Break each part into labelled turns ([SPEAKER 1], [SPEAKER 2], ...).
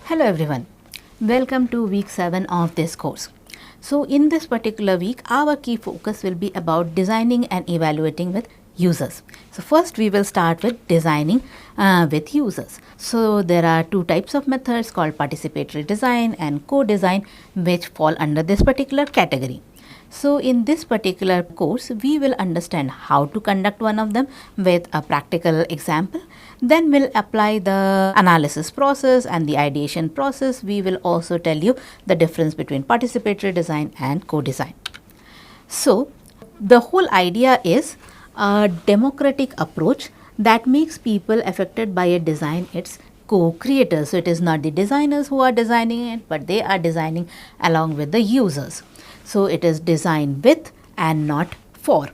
[SPEAKER 1] Hello everyone, welcome to week 7 of this course. So in this particular week, our key focus will be about designing and evaluating with users. So first we will start with designing with users. So there are two types of methods called participatory design and co-design, which fall under this particular category. So in this particular course, we will understand how to conduct one of them with a practical example. Then we'll apply the analysis process and the ideation process. We will also tell you the difference between participatory design and co-design. So the whole idea is a democratic approach that makes people affected by a design its co-creators. So it is not the designers who are designing it, but they are designing along with the users. So it is designed with and not for.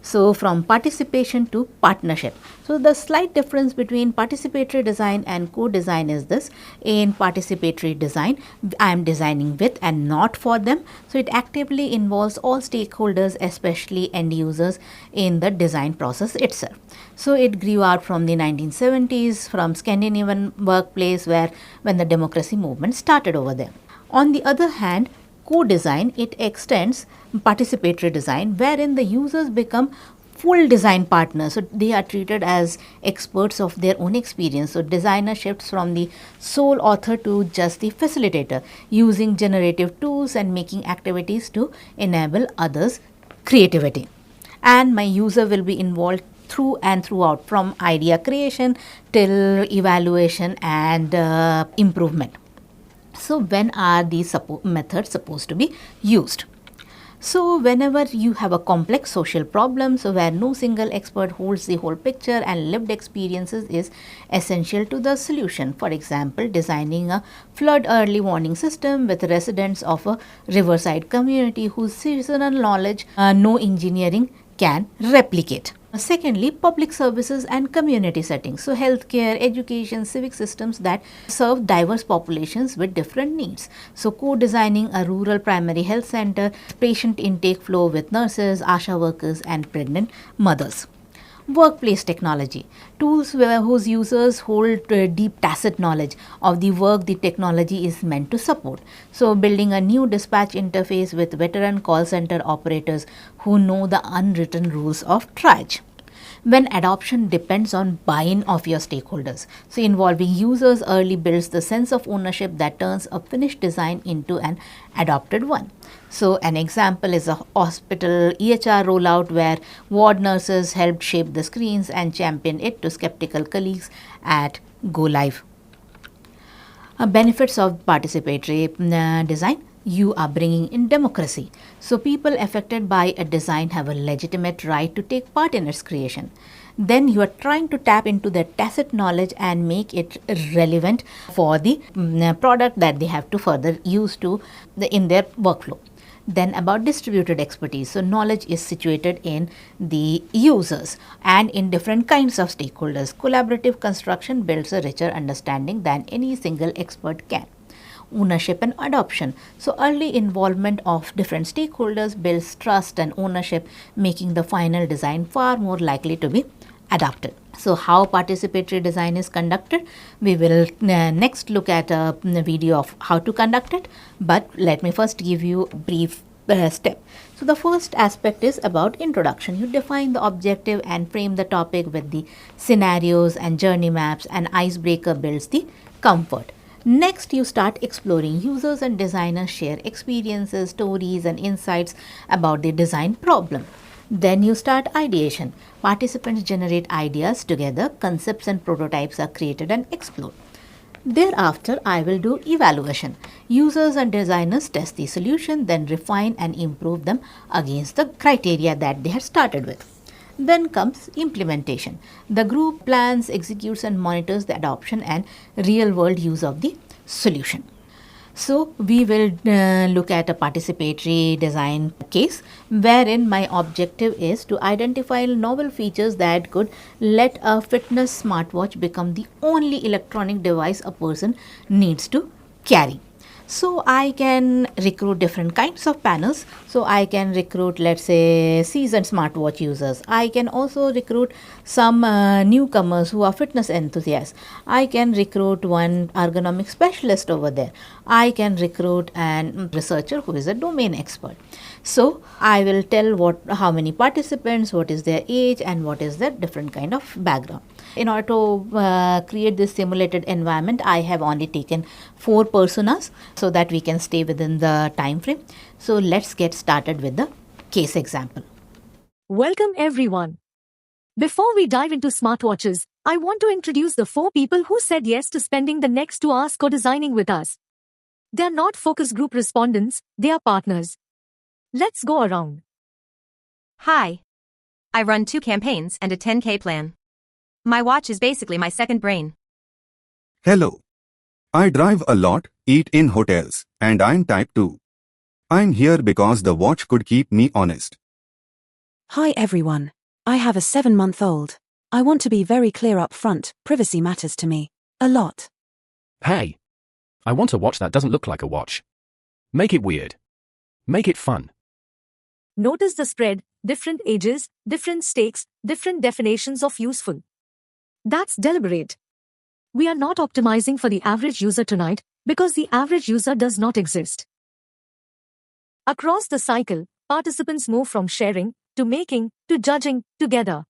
[SPEAKER 1] So from participation to partnership. So the slight difference between participatory design and co-design is this. In participatory design, I am designing with and not for them. So it actively involves all stakeholders, especially end users, in the design process itself. So it grew out from the 1970s, from Scandinavian workplace when the democracy movement started over there. On the other hand, co-design, it extends participatory design wherein the users become full design partners. So they are treated as experts of their own experience. So designer shifts from the sole author to just the facilitator, using generative tools and making activities to enable others' creativity. And my user will be involved through and throughout, from idea creation till evaluation and improvement. So when are these methods supposed to be used? So whenever you have a complex social problem, so where no single expert holds the whole picture and lived experiences is essential to the solution. For example, designing a flood early warning system with residents of a riverside community whose seasonal knowledge no engineering can replicate. Secondly, public services and community settings. So healthcare, education, civic systems that serve diverse populations with different needs. So co-designing a rural primary health center, patient intake flow with nurses, ASHA workers and pregnant mothers. Workplace technology, tools whose users hold deep tacit knowledge of the work the technology is meant to support. So building a new dispatch interface with veteran call center operators who know the unwritten rules of triage. When adoption depends on buy-in of your stakeholders. So involving users early builds the sense of ownership that turns a finished design into an adopted one. So an example is a hospital EHR rollout where ward nurses helped shape the screens and champion it to skeptical colleagues at Go Live. Benefits of participatory design. You are bringing in democracy. So people affected by a design have a legitimate right to take part in its creation. Then you are trying to tap into their tacit knowledge and make it relevant for the product that they have to further use in their workflow. Then about distributed expertise. So knowledge is situated in the users and in different kinds of stakeholders. Collaborative construction builds a richer understanding than any single expert can. Ownership and adoption. So early involvement of different stakeholders builds trust and ownership, making the final design far more likely to be adopted. So how participatory design is conducted? We will next look at a video of how to conduct it, but let me first give you a brief step. So the first aspect is about introduction. You define the objective and frame the topic with the scenarios and journey maps, and icebreaker builds the comfort. Next, you start exploring. Users and designers share experiences, stories and insights about the design problem. Then you start ideation. Participants generate ideas together, concepts and prototypes are created and explored. Thereafter, I will do evaluation. Users and designers test the solution, then refine and improve them against the criteria that they had started with. Then comes implementation. The group plans, executes and monitors the adoption and real-world use of the solution. So we will look at a participatory design case wherein my objective is to identify novel features that could let a fitness smartwatch become the only electronic device a person needs to carry. So I can recruit different kinds of panels. So I can recruit, let's say, seasoned smartwatch users. I can also recruit some newcomers who are fitness enthusiasts. I can recruit one ergonomic specialist over there. I can recruit an researcher who is a domain expert. So I will tell how many participants, what is their age, and what is their different kind of background. In order to create this simulated environment, I have only taken 4 personas so that we can stay within the time frame. So let's get started with the case example.
[SPEAKER 2] Welcome everyone. Before we dive into smartwatches, I want to introduce the 4 people who said yes to spending the next 2 hours co-designing with us. They are not focus group respondents, they are partners. Let's go around.
[SPEAKER 3] Hi. I run 2 campaigns and a 10K plan. My watch is basically my second brain.
[SPEAKER 4] Hello. I drive a lot, eat in hotels, and I'm type 2. I'm here because the watch could keep me honest.
[SPEAKER 5] Hi everyone. I have a 7-month-old. I want to be very clear up front, privacy matters to me. A lot.
[SPEAKER 6] Hey. I want a watch that doesn't look like a watch. Make it weird. Make it fun.
[SPEAKER 2] Notice the spread, different ages, different stakes, different definitions of useful. That's deliberate. We are not optimizing for the average user tonight because the average user does not exist. Across the cycle, participants move from sharing to making to judging together.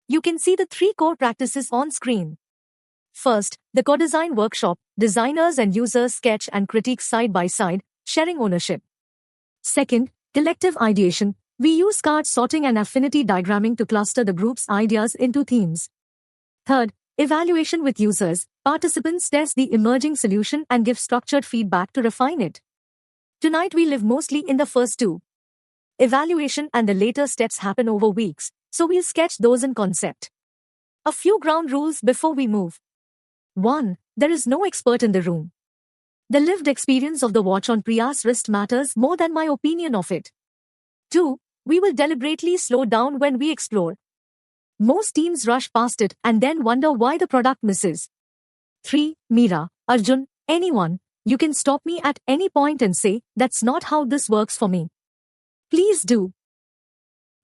[SPEAKER 2] You can see the 3 core practices on screen. First, the co-design workshop, designers and users sketch and critique side by side, sharing ownership. Second, collective ideation. We use card sorting and affinity diagramming to cluster the group's ideas into themes. Third, evaluation with users. Participants test the emerging solution and give structured feedback to refine it. Tonight we live mostly in the first 2. Evaluation and the later steps happen over weeks, so we'll sketch those in concept. A few ground rules before we move. 1. There is no expert in the room. The lived experience of the watch on Priya's wrist matters more than my opinion of it. 2. We will deliberately slow down when we explore. Most teams rush past it and then wonder why the product misses. 3. Meera, Arjun, anyone, you can stop me at any point and say, that's not how this works for me. Please do.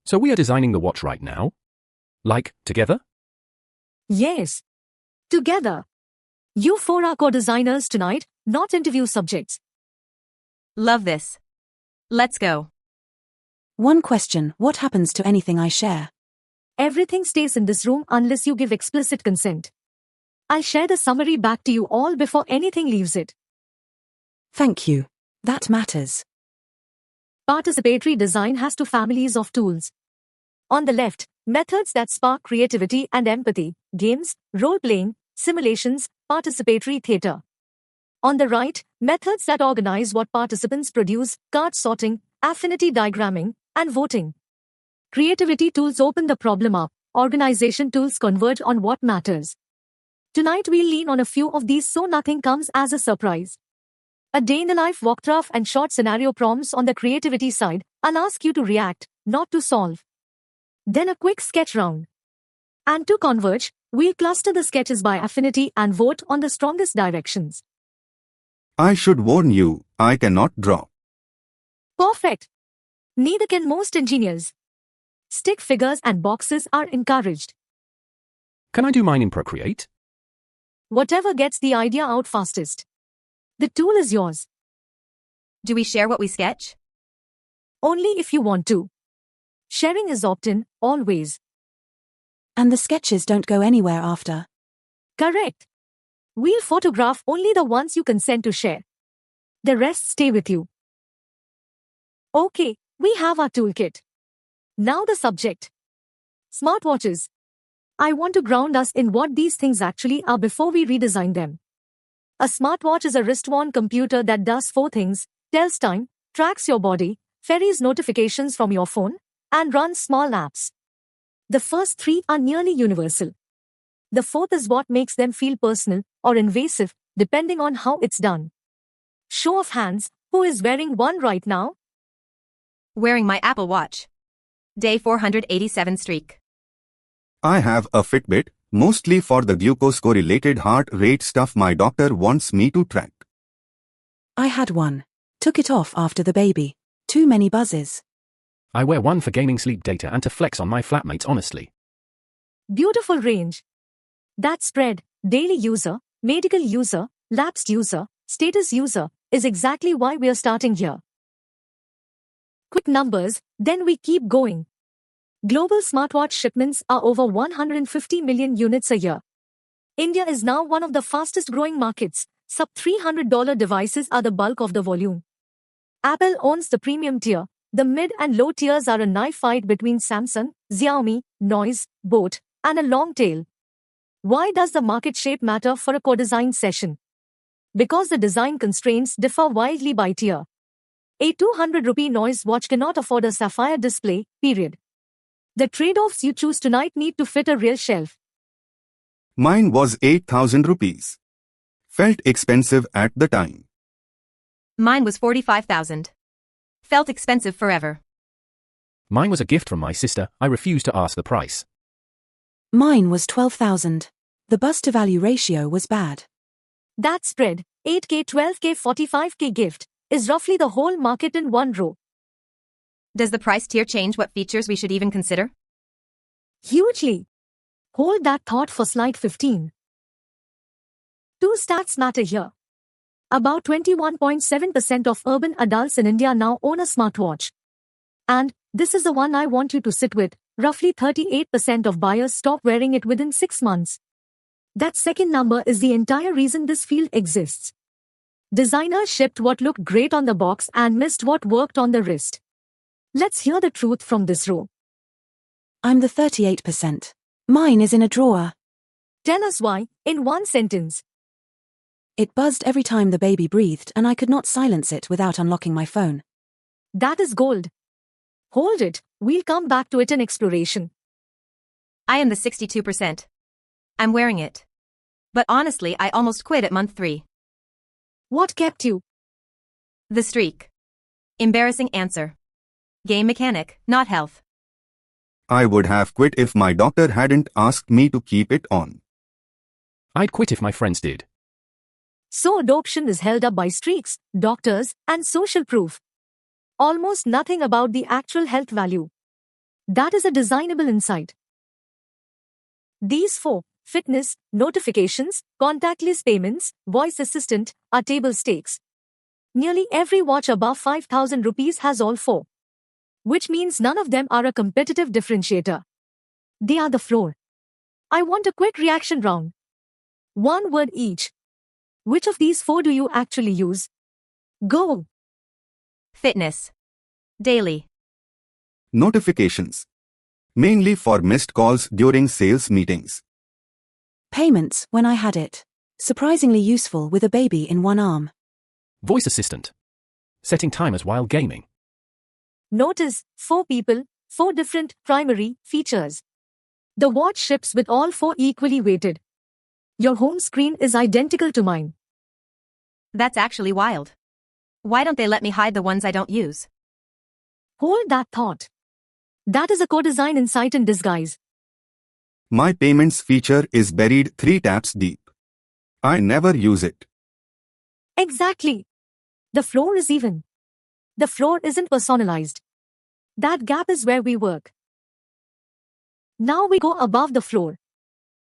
[SPEAKER 6] So we are designing the watch right now? Like, together?
[SPEAKER 2] Yes. Together. You 4 are co-designers tonight, not interview subjects.
[SPEAKER 3] Love this. Let's go.
[SPEAKER 5] One question, what happens to anything I share?
[SPEAKER 2] Everything stays in this room unless you give explicit consent. I'll share the summary back to you all before anything leaves it.
[SPEAKER 5] Thank you. That matters.
[SPEAKER 2] Participatory design has 2 families of tools. On the left, methods that spark creativity and empathy, games, role-playing, simulations, participatory theater. On the right, methods that organize what participants produce, card sorting, affinity diagramming, and voting. Creativity tools open the problem up, organization tools converge on what matters. Tonight we'll lean on a few of these so nothing comes as a surprise. A day-in-the-life walkthrough and short scenario prompts on the creativity side. I'll ask you to react, not to solve. Then a quick sketch round. And to converge, we'll cluster the sketches by affinity and vote on the strongest directions.
[SPEAKER 4] I should warn you, I cannot draw.
[SPEAKER 2] Perfect. Neither can most engineers. Stick figures and boxes are encouraged.
[SPEAKER 6] Can I do mine in Procreate?
[SPEAKER 2] Whatever gets the idea out fastest. The tool is yours.
[SPEAKER 3] Do we share what we sketch?
[SPEAKER 2] Only if you want to. Sharing is opt-in, always.
[SPEAKER 5] And the sketches don't go anywhere after.
[SPEAKER 2] Correct. We'll photograph only the ones you consent to share. The rest stay with you. Okay, we have our toolkit. Now the subject. Smartwatches. I want to ground us in what these things actually are before we redesign them. A smartwatch is a wrist-worn computer that does 4 things: tells time, tracks your body, ferries notifications from your phone, and runs small apps. The first 3 are nearly universal. The 4th is what makes them feel personal or invasive, depending on how it's done. Show of hands, who is wearing one right now?
[SPEAKER 3] Wearing my Apple Watch. Day 487 streak.
[SPEAKER 4] I have a Fitbit, mostly for the glucose-correlated heart rate stuff my doctor wants me to track.
[SPEAKER 5] I had one. Took it off after the baby. Too many buzzes.
[SPEAKER 6] I wear one for gaming sleep data and to flex on my flatmates honestly.
[SPEAKER 2] Beautiful range. That spread, daily user, medical user, lapsed user, status user, is exactly why we're starting here. Quick numbers, then we keep going. Global smartwatch shipments are over 150 million units a year. India is now one of the fastest growing markets. Sub-$300 devices are the bulk of the volume. Apple owns the premium tier. The mid and low tiers are a knife fight between Samsung, Xiaomi, Noise, Boat, and a long tail. Why does the market shape matter for a co-design session? Because the design constraints differ wildly by tier. A 200 rupee Noise watch cannot afford a sapphire display, period. The trade-offs you choose tonight need to fit a real shelf.
[SPEAKER 4] Mine was 8,000 rupees. Felt expensive at the time.
[SPEAKER 3] Mine was 45,000. Felt expensive forever.
[SPEAKER 6] Mine was a gift from my sister. I refused to ask the price.
[SPEAKER 5] Mine was 12,000. The buzz-to-value ratio was bad.
[SPEAKER 2] That spread, 8K, 12K, 45K gift, is roughly the whole market in one row.
[SPEAKER 3] Does the price tier change what features we should even consider?
[SPEAKER 2] Hugely. Hold that thought for slide 15. Two stats matter here. About 21.7% of urban adults in India now own a smartwatch. And, this is the one I want you to sit with, roughly 38% of buyers stop wearing it within 6 months. That second number is the entire reason this field exists. Designers shipped what looked great on the box and missed what worked on the wrist. Let's hear the truth from this row.
[SPEAKER 5] I'm the 38%. Mine is in a drawer.
[SPEAKER 2] Tell us why, in one sentence.
[SPEAKER 5] It buzzed every time the baby breathed and I could not silence it without unlocking my phone.
[SPEAKER 2] That is gold. Hold it, we'll come back to it in exploration.
[SPEAKER 3] I am the 62%. I'm wearing it. But honestly, I almost quit at month 3.
[SPEAKER 2] What kept you?
[SPEAKER 3] The streak. Embarrassing answer. Game mechanic, not health.
[SPEAKER 4] I would have quit if my doctor hadn't asked me to keep it on.
[SPEAKER 6] I'd quit if my friends did.
[SPEAKER 2] So adoption is held up by streaks, doctors, and social proof. Almost nothing about the actual health value. That is a designable insight. These 4, fitness, notifications, contactless payments, voice assistant, are table stakes. Nearly every watch above 5,000 rupees has all 4. Which means none of them are a competitive differentiator. They are the floor. I want a quick reaction round. 1 word each. Which of these 4 do you actually use? Go.
[SPEAKER 3] Fitness. Daily.
[SPEAKER 4] Notifications. Mainly for missed calls during sales meetings.
[SPEAKER 5] Payments, when I had it. Surprisingly useful with a baby in one arm.
[SPEAKER 6] Voice assistant. Setting timers while gaming.
[SPEAKER 2] Notice, 4 people, 4 different primary features. The watch ships with all 4 equally weighted. Your home screen is identical to mine.
[SPEAKER 3] That's actually wild. Why don't they let me hide the ones I don't use?
[SPEAKER 2] Hold that thought. That is a co-design insight in disguise.
[SPEAKER 4] My payments feature is buried 3 taps deep. I never use it.
[SPEAKER 2] Exactly. The floor is even. The floor isn't personalized. That gap is where we work. Now we go above the floor.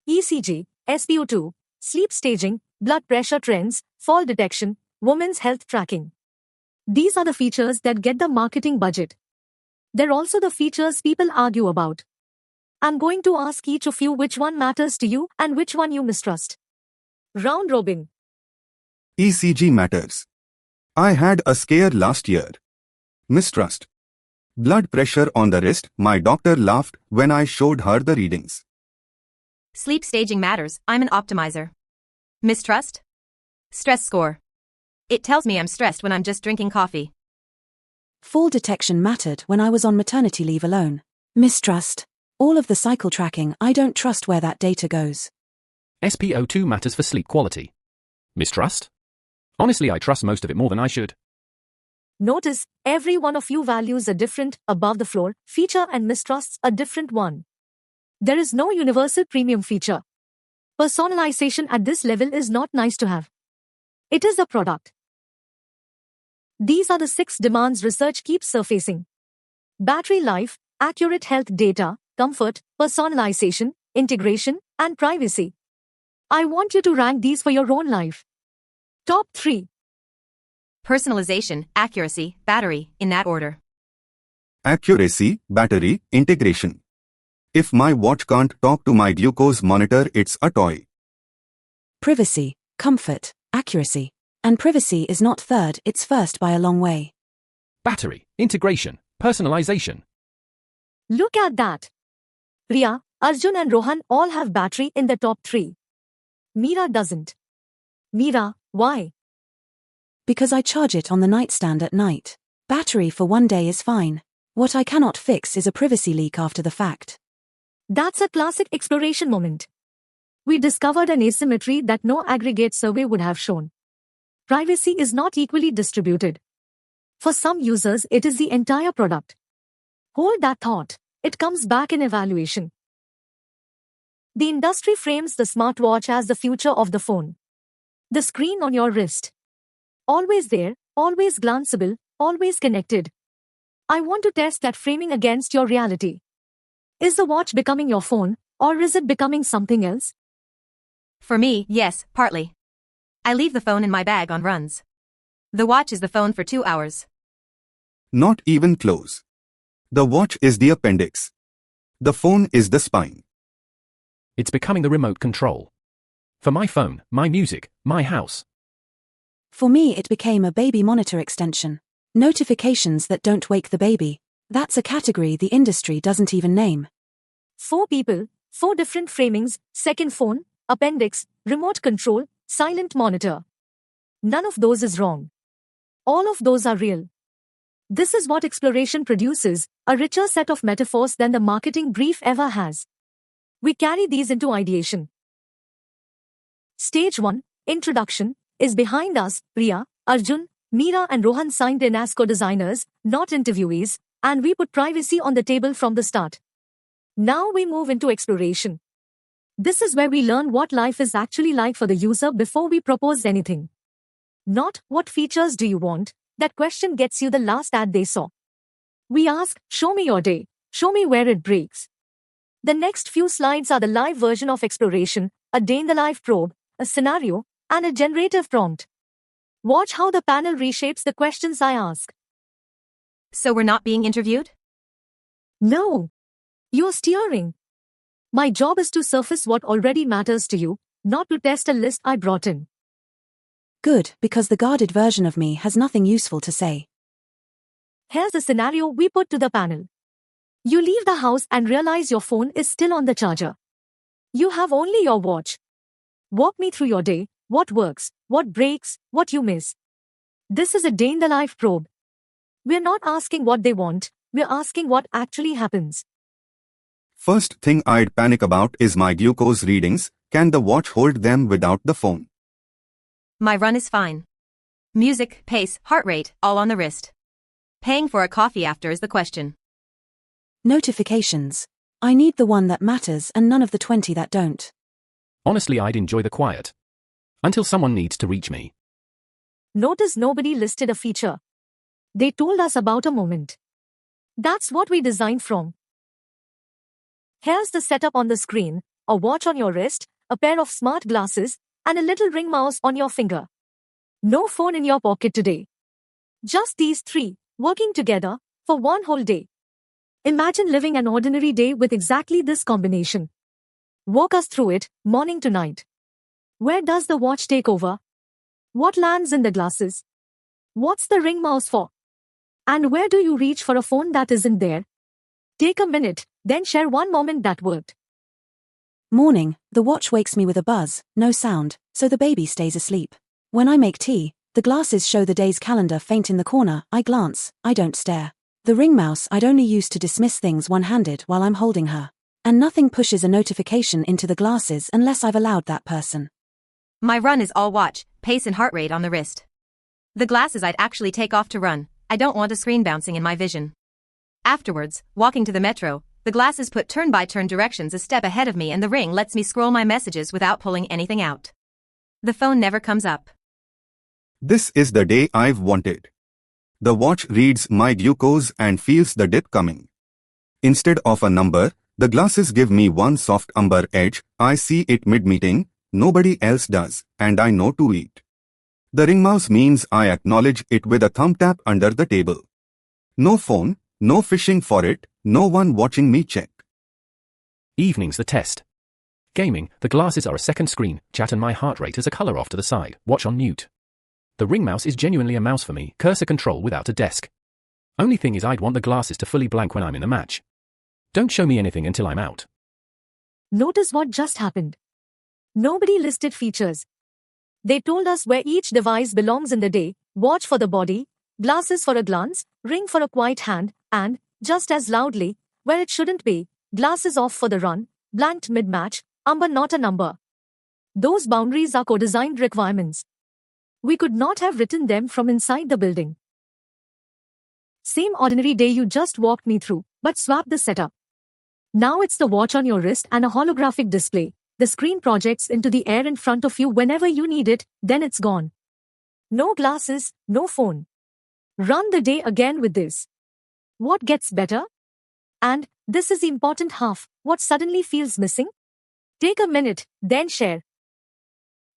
[SPEAKER 2] ECG, SpO2, sleep staging, blood pressure trends, fall detection, women's health tracking. These are the features that get the marketing budget. They're also the features people argue about. I'm going to ask each of you which one matters to you and which one you mistrust. Round robin.
[SPEAKER 4] ECG matters. I had a scare last year. Mistrust. Blood pressure on the wrist. My doctor laughed when I showed her the readings.
[SPEAKER 3] Sleep staging matters. I'm an optimizer. Mistrust? Stress score. It tells me I'm stressed when I'm just drinking coffee.
[SPEAKER 5] Fall detection mattered when I was on maternity leave alone. Mistrust. All of the cycle tracking, I don't trust where that data goes.
[SPEAKER 6] SpO2 matters for sleep quality. Mistrust? Honestly, I trust most of it more than I should.
[SPEAKER 2] Notice, every one of you values a different, above the floor, feature and mistrusts a different one. There is no universal premium feature. Personalization at this level is not nice to have. It is a product. These are the 6 demands research keeps surfacing: battery life, accurate health data, comfort, personalization, integration, and privacy. I want you to rank these for your own life. Top 3.
[SPEAKER 3] Personalization, accuracy, battery, in that order.
[SPEAKER 4] Accuracy, battery, integration. If my watch can't talk to my glucose monitor, it's a toy.
[SPEAKER 5] Privacy, comfort, accuracy. And privacy is not third, it's first by a long way.
[SPEAKER 6] Battery, integration, personalization.
[SPEAKER 2] Look at that. Riya, Arjun and Rohan all have battery in the top 3. Meera doesn't. Meera, why?
[SPEAKER 5] Because I charge it on the nightstand at night. Battery for one day is fine. What I cannot fix is a privacy leak after the fact.
[SPEAKER 2] That's a classic exploration moment. We discovered an asymmetry that no aggregate survey would have shown. Privacy is not equally distributed. For some users, it is the entire product. Hold that thought. It comes back in evaluation. The industry frames the smartwatch as the future of the phone. The screen on your wrist. Always there, always glanceable, always connected. I want to test that framing against your reality. Is the watch becoming your phone, or is it becoming something else?
[SPEAKER 3] For me, yes, partly. I leave the phone in my bag on runs. The watch is the phone for 2 hours.
[SPEAKER 4] Not even close. The watch is the appendix. The phone is the spine.
[SPEAKER 6] It's becoming the remote control. For my phone, my music, my house.
[SPEAKER 5] For me, it became a baby monitor extension. Notifications that don't wake the baby. That's a category the industry doesn't even name.
[SPEAKER 2] 4 people, 4 different framings: second phone, appendix, remote control, silent monitor. None of those is wrong. All of those are real. This is what exploration produces, a richer set of metaphors than the marketing brief ever has. We carry these into ideation. Stage 1, introduction, is behind us. Riya, Arjun, Meera and Rohan signed in as co-designers, not interviewees, and we put privacy on the table from the start. Now we move into exploration. This is where we learn what life is actually like for the user before we propose anything. Not, what features do you want? That question gets you the last ad they saw. We ask, show me your day, show me where it breaks. The next few slides are the live version of exploration, a day in the life probe, a scenario, and a generative prompt. Watch how the panel reshapes the questions I ask.
[SPEAKER 3] So we're not being interviewed?
[SPEAKER 2] No. You're steering. My job is to surface what already matters to you, not to test a list I brought in.
[SPEAKER 5] Good, because the guarded version of me has nothing useful to say.
[SPEAKER 2] Here's the scenario we put to the panel. You leave the house and realize your phone is still on the charger. You have only your watch. Walk me through your day, what works, what breaks, what you miss. This is a day in the life probe. We're not asking what they want, we're asking what actually happens.
[SPEAKER 4] First thing I'd panic about is my glucose readings. Can the watch hold them without the phone?
[SPEAKER 3] My run is fine. Music, pace, heart rate, all on the wrist. Paying for a coffee after is the question.
[SPEAKER 5] Notifications. I need the one that matters and none of the 20 that don't.
[SPEAKER 6] Honestly, I'd enjoy the quiet. Until someone needs to reach me.
[SPEAKER 2] Notice nobody listed a feature. They told us about a moment. That's what we designed from. Here's the setup on the screen: a watch on your wrist, a pair of smart glasses, and a little ring mouse on your finger. No phone in your pocket today. Just these 3, working together, for one whole day. Imagine living an ordinary day with exactly this combination. Walk us through it, morning to night. Where does the watch take over? What lands in the glasses? What's the ring mouse for? And where do you reach for a phone that isn't there? Take a minute, then share one moment that worked.
[SPEAKER 5] Morning, the watch wakes me with a buzz, no sound, so the baby stays asleep. When I make tea, the glasses show the day's calendar faint in the corner. I glance, I don't stare. The ring mouse I'd only use to dismiss things one-handed while I'm holding her. And nothing pushes a notification into the glasses unless I've allowed that person.
[SPEAKER 3] My run is all watch, pace and heart rate on the wrist. The glasses I'd actually take off to run. I don't want a screen bouncing in my vision. Afterwards, walking to the metro, the glasses put turn-by-turn directions a step ahead of me and the ring lets me scroll my messages without pulling anything out. The phone never comes up.
[SPEAKER 4] This is the day I've wanted. The watch reads my glucose and feels the dip coming. Instead of a number, the glasses give me one soft amber edge. I see it mid-meeting, nobody else does, and I know to eat. The ring mouse means I acknowledge it with a thumb tap under the table. No phone, no fishing for it, no one watching me check.
[SPEAKER 6] Evening's the test. Gaming, the glasses are a second screen, chat and my heart rate is a color off to the side, watch on mute. The ring mouse is genuinely a mouse for me, cursor control without a desk. Only thing is I'd want the glasses to fully blank when I'm in the match. Don't show me anything until I'm out.
[SPEAKER 2] Notice what just happened. Nobody listed features. They told us where each device belongs in the day, watch for the body, glasses for a glance, ring for a quiet hand, and, just as loudly, where it shouldn't be, glasses off for the run, blanked mid-match, amber not a number. Those boundaries are co-designed requirements. We could not have written them from inside the building. Same ordinary day you just walked me through, but swap the setup. Now it's the watch on your wrist and a holographic display. The screen projects into the air in front of you whenever you need it, then it's gone. No glasses, no phone. Run the day again with this. What gets better? And, this is the important half, what suddenly feels missing? Take a minute, then share.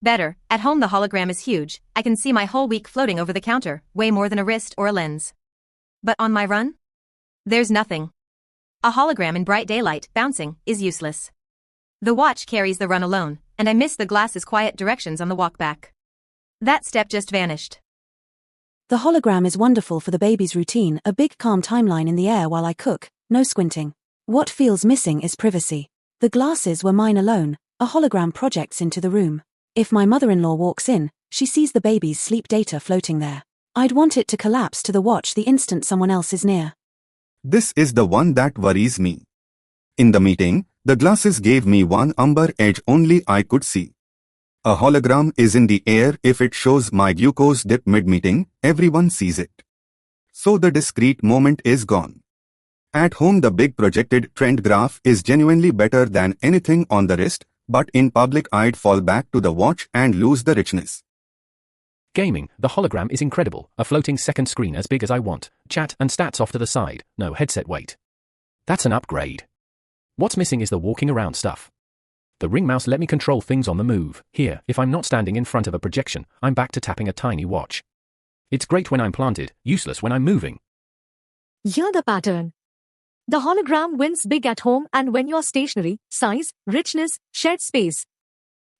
[SPEAKER 3] Better, at home the hologram is huge, I can see my whole week floating over the counter, way more than a wrist or a lens. But on my run? There's nothing. A hologram in bright daylight, bouncing, is useless. The watch carries the run alone, and I miss the glasses' quiet directions on the walk back. That step just vanished.
[SPEAKER 5] The hologram is wonderful for the baby's routine, a big calm timeline in the air while I cook, no squinting. What feels missing is privacy. The glasses were mine alone, a hologram projects into the room. If my mother-in-law walks in, she sees the baby's sleep data floating there. I'd want it to collapse to the watch the instant someone else is near.
[SPEAKER 4] This is the one that worries me. In the meeting, the glasses gave me one amber edge only I could see. A hologram is in the air if it shows my glucose dip mid-meeting, everyone sees it. So the discrete moment is gone. At home the big projected trend graph is genuinely better than anything on the wrist, but in public I'd fall back to the watch and lose the richness.
[SPEAKER 6] Gaming, the hologram is incredible, a floating second screen as big as I want, chat and stats off to the side, no headset weight. That's an upgrade. What's missing is the walking around stuff. The ring mouse let me control things on the move. Here, if I'm not standing in front of a projection, I'm back to tapping a tiny watch. It's great when I'm planted, useless when I'm moving.
[SPEAKER 2] Hear the pattern. The hologram wins big at home and when you're stationary, size, richness, shared space.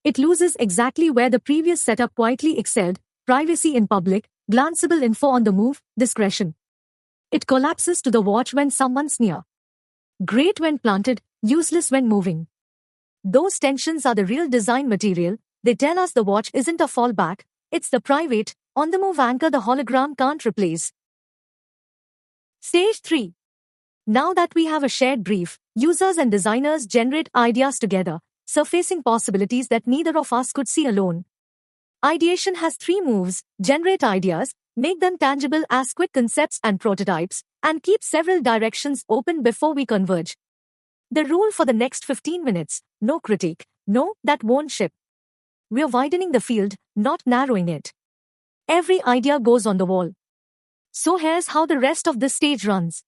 [SPEAKER 2] It loses exactly where the previous setup quietly excelled, privacy in public, glanceable info on the move, discretion. It collapses to the watch when someone's near. Great when planted, useless when moving. Those tensions are the real design material. They tell us the watch isn't a fallback, it's the private, on-the-move anchor the hologram can't replace. Stage 3. Now that we have a shared brief, users and designers generate ideas together, surfacing possibilities that neither of us could see alone. Ideation has 3 moves: generate ideas, make them tangible as quick concepts and prototypes, and keep several directions open before we converge. The rule for the next 15 minutes, no critique, no, that won't ship. We're widening the field, not narrowing it. Every idea goes on the wall. So here's how the rest of this stage runs.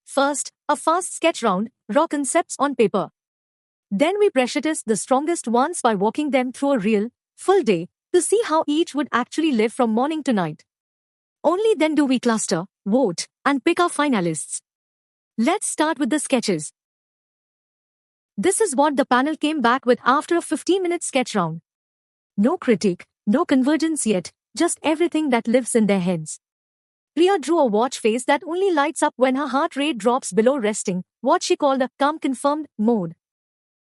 [SPEAKER 2] First, a fast sketch round, raw concepts on paper. Then we pressure test the strongest ones by walking them through a real, full day, to see how each would actually live from morning to night. Only then do we cluster, vote, and pick our finalists. Let's start with the sketches. This is what the panel came back with after a 15-minute sketch round. No critique, no convergence yet, just everything that lives in their heads. Priya drew a watch face that only lights up when her heart rate drops below resting, what she called a calm confirmed mode.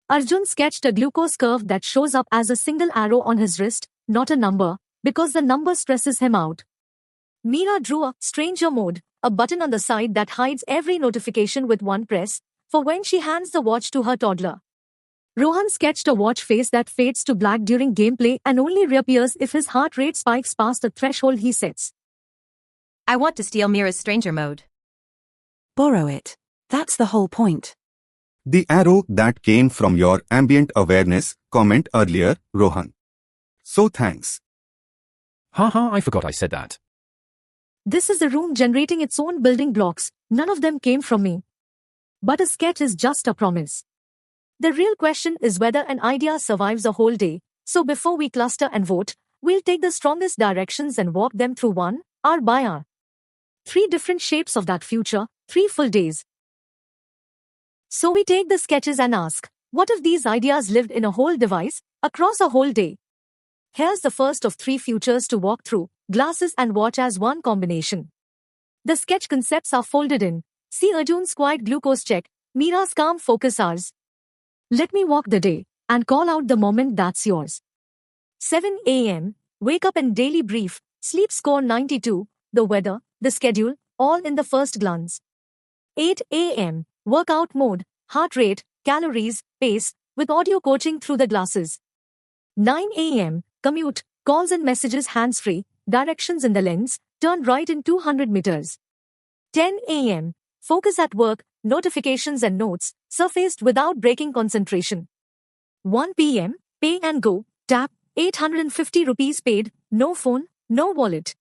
[SPEAKER 2] Arjun sketched a glucose curve that shows up as a single arrow on his wrist, not a number, because the number stresses him out. Meera drew a stranger mode, a button on the side that hides every notification with one press, for when she hands the watch to her toddler. Rohan sketched a watch face that fades to black during gameplay and only reappears if his heart rate spikes past the threshold he sets.
[SPEAKER 3] I want to steal Mira's stranger mode.
[SPEAKER 5] Borrow it. That's the whole point.
[SPEAKER 4] The arrow that came from your ambient awareness comment earlier, Rohan. So thanks.
[SPEAKER 6] Haha, I forgot I said that.
[SPEAKER 2] This is the room generating its own building blocks. None of them came from me. But a sketch is just a promise. The real question is whether an idea survives a whole day. So before we cluster and vote, we'll take the strongest directions and walk them through one, hour by hour. 3 different shapes of that future, 3 full days. So we take the sketches and ask, what if these ideas lived in a whole device, across a whole day? Here's the first of 3 futures to walk through, glasses and watch as one combination. The sketch concepts are folded in. See Arjun's quiet glucose check, Meera's calm focus hours. Let me walk the day, and call out the moment that's yours. 7 a.m., wake up and daily brief, sleep score 92, the weather, the schedule, all in the first glance. 8 a.m., workout mode, heart rate, calories, pace, with audio coaching through the glasses. 9 a.m., commute, calls and messages hands-free, directions in the lens, turn right in 200 meters. 10 a.m., focus at work, notifications and notes, surfaced without breaking concentration. 1 p.m., pay and go, tap, 850 rupees paid, no phone, no wallet.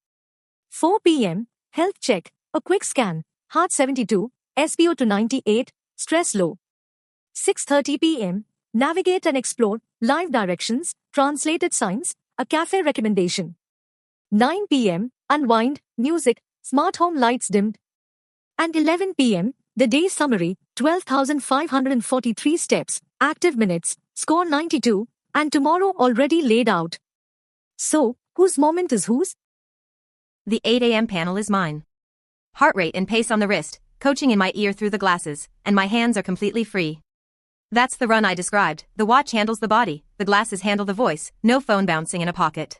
[SPEAKER 2] 4 p.m., health check, a quick scan, heart 72, SpO to 98, stress low. 6:30 p.m., navigate and explore, live directions, translated signs, a cafe recommendation. 9 p.m., unwind, music, smart home lights dimmed. And 11 p.m., the day summary, 12,543 steps, active minutes, score 92, and tomorrow already laid out. So, whose moment is whose?
[SPEAKER 3] The 8 a.m. panel is mine. Heart rate and pace on the wrist, coaching in my ear through the glasses, and my hands are completely free. That's the run I described. The watch handles the body, the glasses handle the voice, no phone bouncing in a pocket.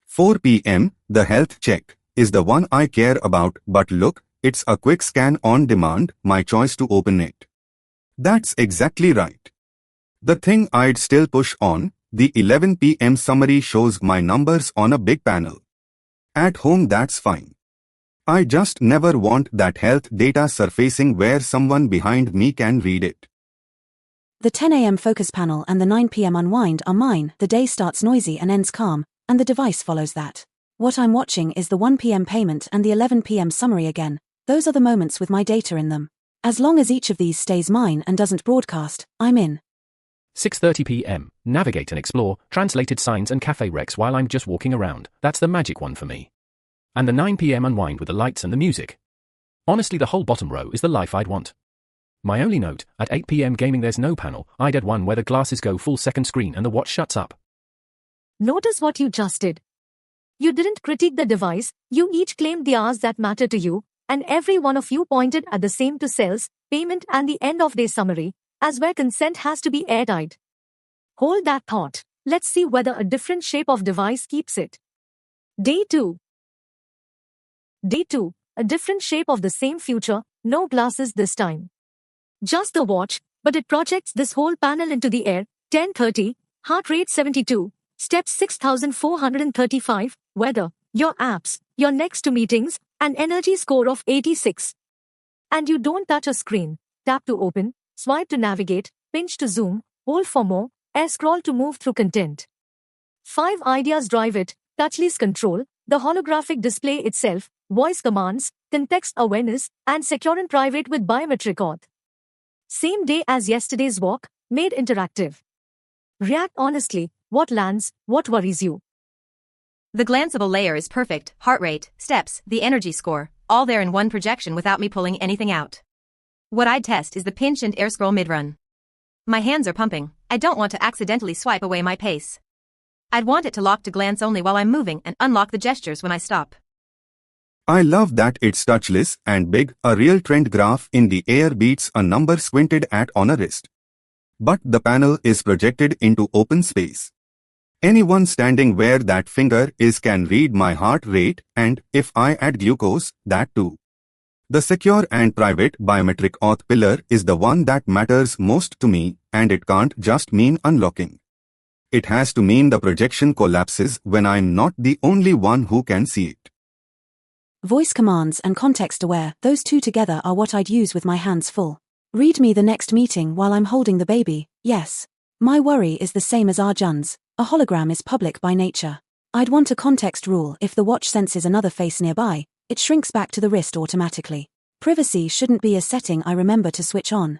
[SPEAKER 4] 4 p.m., the health check, is the one I care about, but look, it's a quick scan on demand, my choice to open it. That's exactly right. The thing I'd still push on, the 11 p.m. summary shows my numbers on a big panel. At home that's fine. I just never want that health data surfacing where someone behind me can read it.
[SPEAKER 5] The 10 a.m. focus panel and the 9 p.m. unwind are mine. The day starts noisy and ends calm, and the device follows that. What I'm watching is the 1 p.m. payment and the 11 p.m. summary again. Those are the moments with my data in them. As long as each of these stays mine and doesn't broadcast, I'm in.
[SPEAKER 6] 6:30 p.m. Navigate and explore, translated signs and cafe recs while I'm just walking around. That's the magic one for me. And the 9 p.m. unwind with the lights and the music. Honestly, the whole bottom row is the life I'd want. My only note, at 8 p.m. gaming there's no panel. I'd add one where the glasses go full second screen and the watch shuts up.
[SPEAKER 2] Notice what you just did. You didn't critique the device, you each claimed the hours that matter to you, and every one of you pointed at the same to sales, payment and the end of day summary, as where consent has to be airtight. Hold that thought. Let's see whether a different shape of device keeps it. Day 2. Day 2, a different shape of the same future, no glasses this time. Just the watch, but it projects this whole panel into the air. 10:30, heart rate 72, steps 6,435, weather, your apps, your next to meetings, and energy score of 86. And you don't touch a screen. Tap to open, swipe to navigate, pinch to zoom, hold for more, air scroll to move through content. 5 ideas drive it, touchless control, the holographic display itself, voice commands, context awareness, and secure and private with biometric auth. Same day as yesterday's walk, made interactive. React honestly, what lands, what worries you.
[SPEAKER 3] The glanceable layer is perfect, heart rate, steps, the energy score, all there in one projection without me pulling anything out. What I'd test is the pinch and air scroll mid-run. My hands are pumping, I don't want to accidentally swipe away my pace. I'd want it to lock to glance only while I'm moving and unlock the gestures when I stop.
[SPEAKER 4] I love that it's touchless and big, a real trend graph in the air beats a number squinted at on a wrist. But the panel is projected into open space. Anyone standing where that finger is can read my heart rate and, if I add glucose, that too. The secure and private biometric auth pillar is the one that matters most to me, and it can't just mean unlocking. It has to mean the projection collapses when I'm not the only one who can see it.
[SPEAKER 5] Voice commands and context aware, those two together are what I'd use with my hands full. Read me the next meeting while I'm holding the baby, yes. My worry is the same as Arjun's, a hologram is public by nature. I'd want a context rule if the watch senses another face nearby, It shrinks back to the wrist automatically. Privacy shouldn't be a setting I remember to switch on.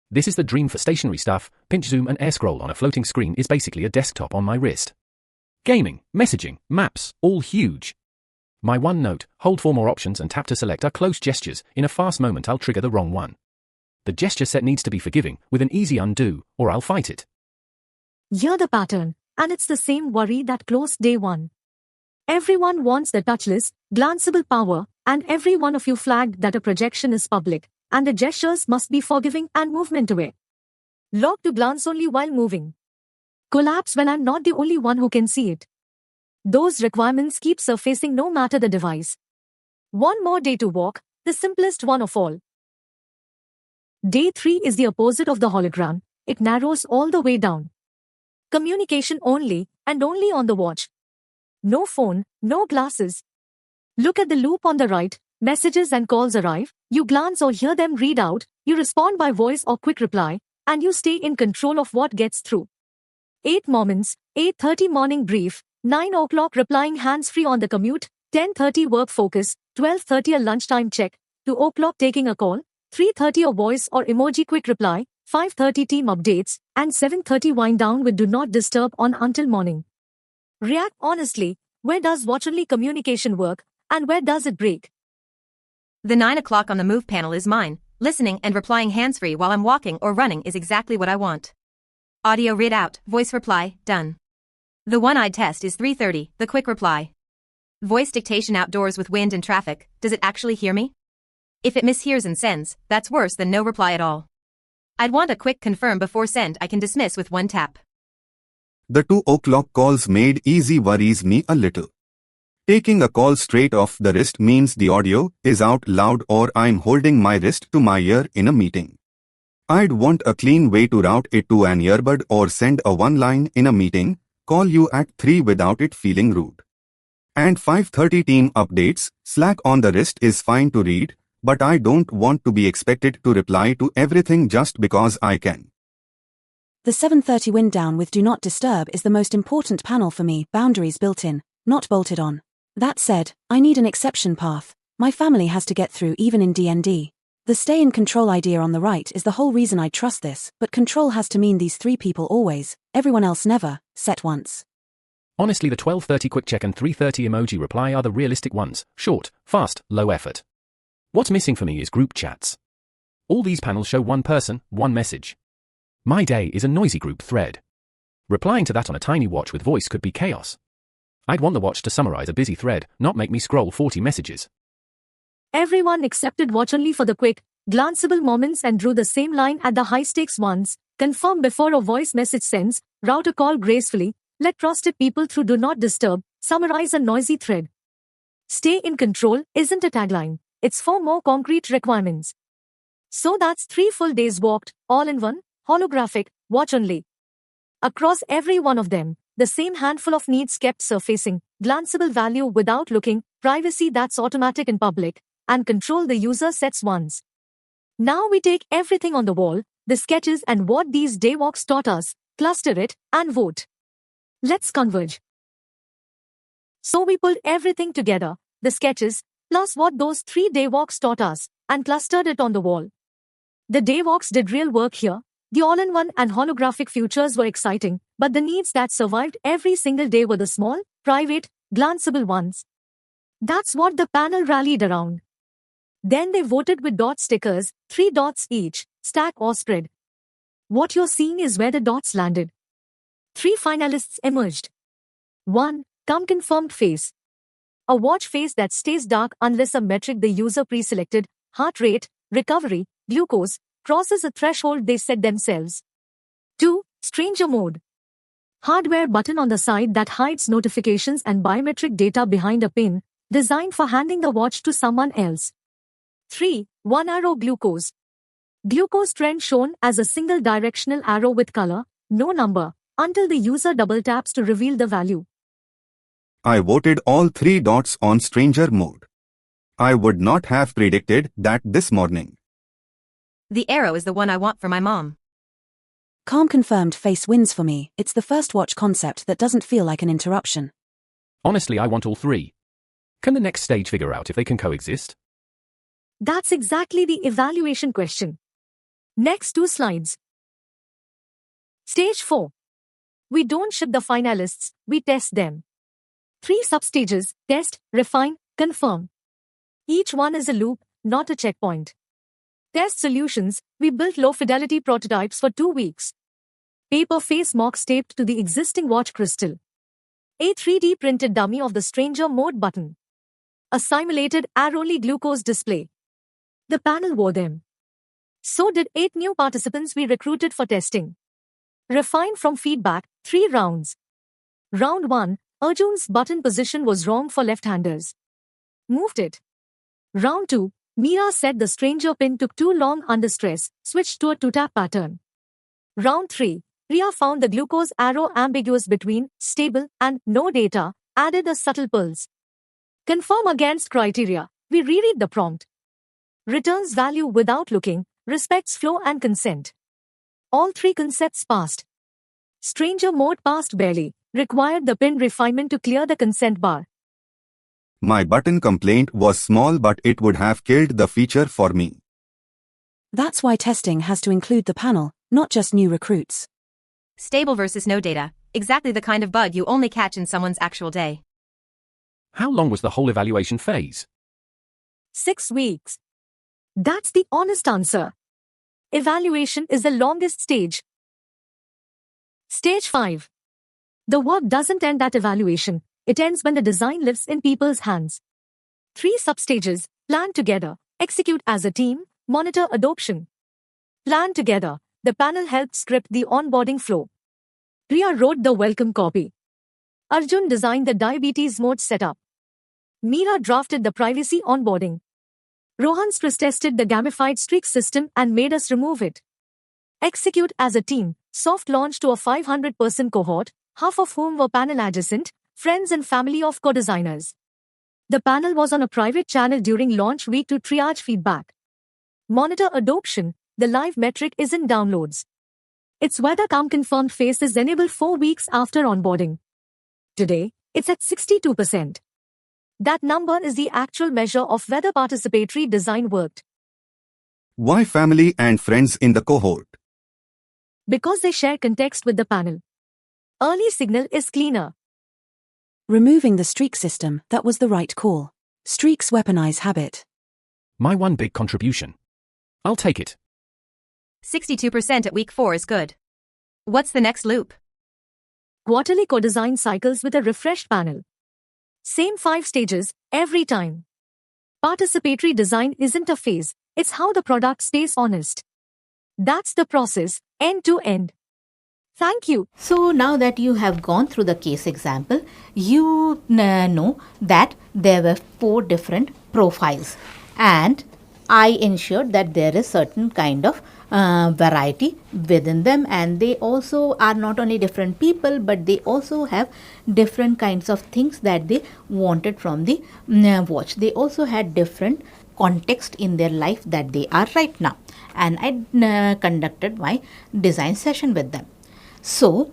[SPEAKER 6] This is the dream for stationary stuff. Pinch zoom and air scroll on a floating screen is basically a desktop on my wrist. Gaming, messaging, maps, all huge. My OneNote, hold for more options and tap to select are close gestures. In a fast moment I'll trigger the wrong one. The gesture set needs to be forgiving, with an easy undo, or I'll fight it.
[SPEAKER 2] You're the pattern, and it's the same worry that closed day one. Everyone wants the touchless, glanceable power, and every one of you flagged that a projection is public, and the gestures must be forgiving and movement away. Lock to glance only while moving. Collapse when I'm not the only one who can see it. Those requirements keep surfacing no matter the device. One more day to walk, the simplest one of all. Day 3 is the opposite of the hologram. It narrows all the way down. Communication only, and only on the watch. No phone, no glasses. Look at the loop on the right. Messages and calls arrive, you glance or hear them read out, you respond by voice or quick reply, and you stay in control of what gets through. 8 moments, 8:30 morning brief, 9 o'clock replying hands-free on the commute, 10:30 work focus, 12:30 a lunchtime check, 2 o'clock taking a call, 3:30 a voice or emoji quick reply, 5:30 team updates, and 7:30 wind down with do not disturb on until morning. React honestly, where does watch-only communication work, and where does it break?
[SPEAKER 3] The 9 o'clock on the move panel is mine. Listening and replying hands-free while I'm walking or running is exactly what I want. Audio read out, voice reply, done. The one-eyed test is 3:30, the quick reply. Voice dictation outdoors with wind and traffic, does it actually hear me? If it mishears and sends, that's worse than no reply at all. I'd want a quick confirm before send I can dismiss with one tap.
[SPEAKER 4] The 2 o'clock calls made easy worries me a little. Taking a call straight off the wrist means the audio is out loud or I'm holding my wrist to my ear in a meeting. I'd want a clean way to route it to an earbud or send a one-line in a meeting, call you at 3 without it feeling rude. And 5:30 team updates, Slack on the wrist is fine to read, but I don't want to be expected to reply to everything just because I can.
[SPEAKER 5] The 7:30 wind down with Do Not Disturb is the most important panel for me, boundaries built in, not bolted on. That said, I need an exception path. My family has to get through even in DND. The stay in control idea on the right is the whole reason I trust this, but control has to mean these 3 people always, everyone else never, set once.
[SPEAKER 6] Honestly, the 12:30 quick check and 3:30 emoji reply are the realistic ones, short, fast, low effort. What's missing for me is group chats. All these panels show one person, one message. My day is a noisy group thread. Replying to that on a tiny watch with voice could be chaos. I'd want the watch to summarize a busy thread, not make me scroll 40 messages.
[SPEAKER 2] Everyone accepted watch only for the quick, glanceable moments and drew the same line at the high-stakes ones. Confirm before a voice message sends, route a call gracefully, let trusted people through do not disturb, summarize a noisy thread. Stay in control isn't a tagline, it's 4 more concrete requirements. So that's 3 full days walked, all in one, holographic, watch only. Across every one of them, the same handful of needs kept surfacing, glanceable value without looking, privacy that's automatic in public, and control the user sets once. Now we take everything on the wall, the sketches and what these day walks taught us, cluster it, and vote. Let's converge. So we pulled everything together, the sketches, plus what those 3 day walks taught us, and clustered it on the wall. The day walks did real work here. The all-in-one and holographic futures were exciting, but the needs that survived every single day were the small, private, glanceable ones. That's what the panel rallied around. Then they voted with dot stickers, 3 dots each, stack or spread. What you're seeing is where the dots landed. 3 finalists emerged. 1. Come confirmed face. A watch face that stays dark unless a metric the user pre-selected, heart rate, recovery, glucose, crosses a threshold they set themselves. 2. Stranger mode. Hardware button on the side that hides notifications and biometric data behind a pin, designed for handing the watch to someone else. 3. 1 arrow glucose. Glucose trend shown as a single directional arrow with color, no number, until the user double taps to reveal the value.
[SPEAKER 4] I voted all 3 dots on stranger mode. I would not have predicted that this morning.
[SPEAKER 3] The arrow is the one I want for my mom.
[SPEAKER 5] Calm confirmed face wins for me, it's the first watch concept that doesn't feel like an interruption.
[SPEAKER 6] Honestly, I want all 3. Can the next stage figure out if they can coexist?
[SPEAKER 2] That's exactly the evaluation question. Next 2 slides. Stage 4. We don't ship the finalists, we test them. 3 substages: test, refine, confirm. Each one is a loop, not a checkpoint. Test solutions: we built low-fidelity prototypes for 2 weeks. Paper face mocks taped to the existing watch crystal. A 3D printed dummy of the stranger mode button. A simulated hourly glucose display. The panel wore them. So did 8 new participants we recruited for testing. Refine from feedback, 3 rounds. Round 1, Arjun's button position was wrong for left-handers. Moved it. Round 2, Meera said the stranger pin took too long under stress, switched to a 2-tap pattern. Round 3, Priya found the glucose arrow ambiguous between stable and no data, added a subtle pulse. Confirm against criteria, we reread the prompt. Returns value without looking, respects flow and consent. All 3 concepts passed. Stranger mode passed barely, required the pin refinement to clear the consent bar.
[SPEAKER 4] My button complaint was small, but it would have killed the feature for me.
[SPEAKER 5] That's why testing has to include the panel, not just new recruits.
[SPEAKER 3] Stable versus no data. Exactly the kind of bug you only catch in someone's actual day.
[SPEAKER 6] How long was the whole evaluation phase?
[SPEAKER 2] 6 weeks. That's the honest answer. Evaluation is the longest stage. Stage 5. The work doesn't end at evaluation. It ends when the design lives in people's hands. 3 substages: plan together, execute as a team, monitor adoption. Plan together. The panel helped script the onboarding flow. Priya wrote the welcome copy. Arjun designed the diabetes mode setup. Meera drafted the privacy onboarding. Rohan stress tested the gamified streak system and made us remove it. Execute as a team. Soft launch to a 500-person cohort, half of whom were panel adjacent, friends and family of co-designers. The panel was on a private channel during launch week to triage feedback. Monitor adoption. The live metric isn't downloads. It's whether confirmed face is enabled 4 weeks after onboarding. Today, it's at 62%. That number is the actual measure of whether participatory design worked.
[SPEAKER 4] Why family and friends in the cohort?
[SPEAKER 2] Because they share context with the panel. Early signal is cleaner.
[SPEAKER 5] Removing the streak system, that was the right call. Streaks weaponize habit.
[SPEAKER 6] My one big contribution. I'll take it.
[SPEAKER 3] 62% at week 4 is good. What's the next loop?
[SPEAKER 2] Quarterly co-design cycles with a refreshed panel. Same 5 stages, every time. Participatory design isn't a phase, it's how the product stays honest. That's the process, end to end. Thank you.
[SPEAKER 1] So now that you have gone through the case example, you know that there were 4 different profiles, and I ensured that there is certain kind of variety within them, and they also are not only different people, but they also have different kinds of things that they wanted from the watch. They also had different context in their life that they are right now, and I conducted my design session with them. So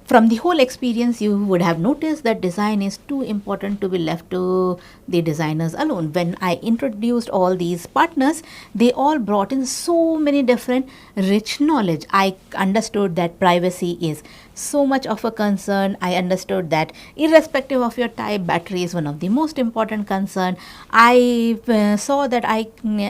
[SPEAKER 1] from the whole experience, you would have noticed that design is too important to be left to the designers alone. When I introduced all these partners, they all brought in so many different rich knowledge. I understood that privacy is so much of a concern. I understood that irrespective of your type, battery is one of the most important concern. I saw that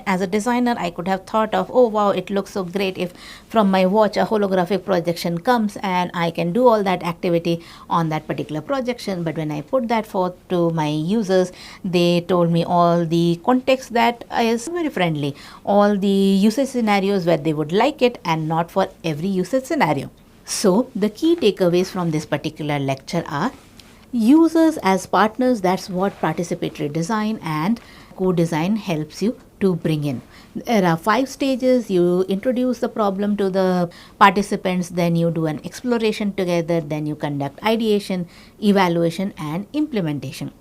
[SPEAKER 1] as a designer, I could have thought of, oh wow, it looks so great if from my watch a holographic projection comes and I can do all that activity on that particular projection. But when I put that forth to my users, they told me all the context that is very friendly, all the usage scenarios where they would like it, and not for every usage scenario. So the key takeaways from this particular lecture are users as partners. That's what participatory design and co-design helps you to bring in. There are 5 stages. You introduce the problem to the participants, then you do an exploration together, then you conduct ideation, evaluation and implementation.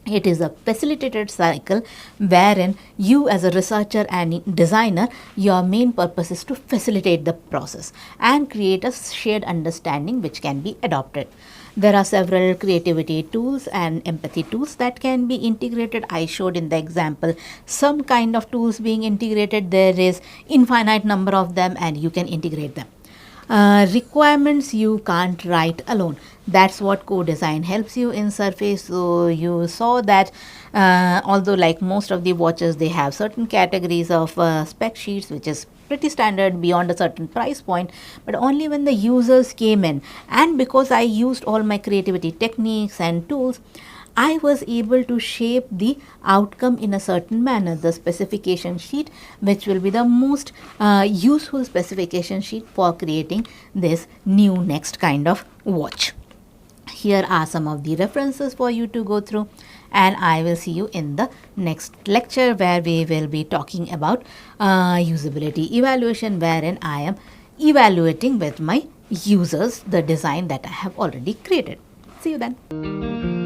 [SPEAKER 1] It is a facilitated cycle wherein you as a researcher and designer, your main purpose is to facilitate the process and create a shared understanding which can be adopted. There are several creativity tools and empathy tools that can be integrated. I showed in the example some kind of tools being integrated. There is infinite number of them and you can integrate them. Requirements you can't write alone. That's what co-design helps you in Surface. So you saw that although like most of the watches, they have certain categories of spec sheets, which is pretty standard beyond a certain price point, but only when the users came in, and because I used all my creativity techniques and tools, I was able to shape the outcome in a certain manner. The specification sheet, which will be the most useful specification sheet for creating this new next kind of watch. Here are some of the references for you to go through, and I will see you in the next lecture where we will be talking about usability evaluation, wherein I am evaluating with my users the design that I have already created. See you then.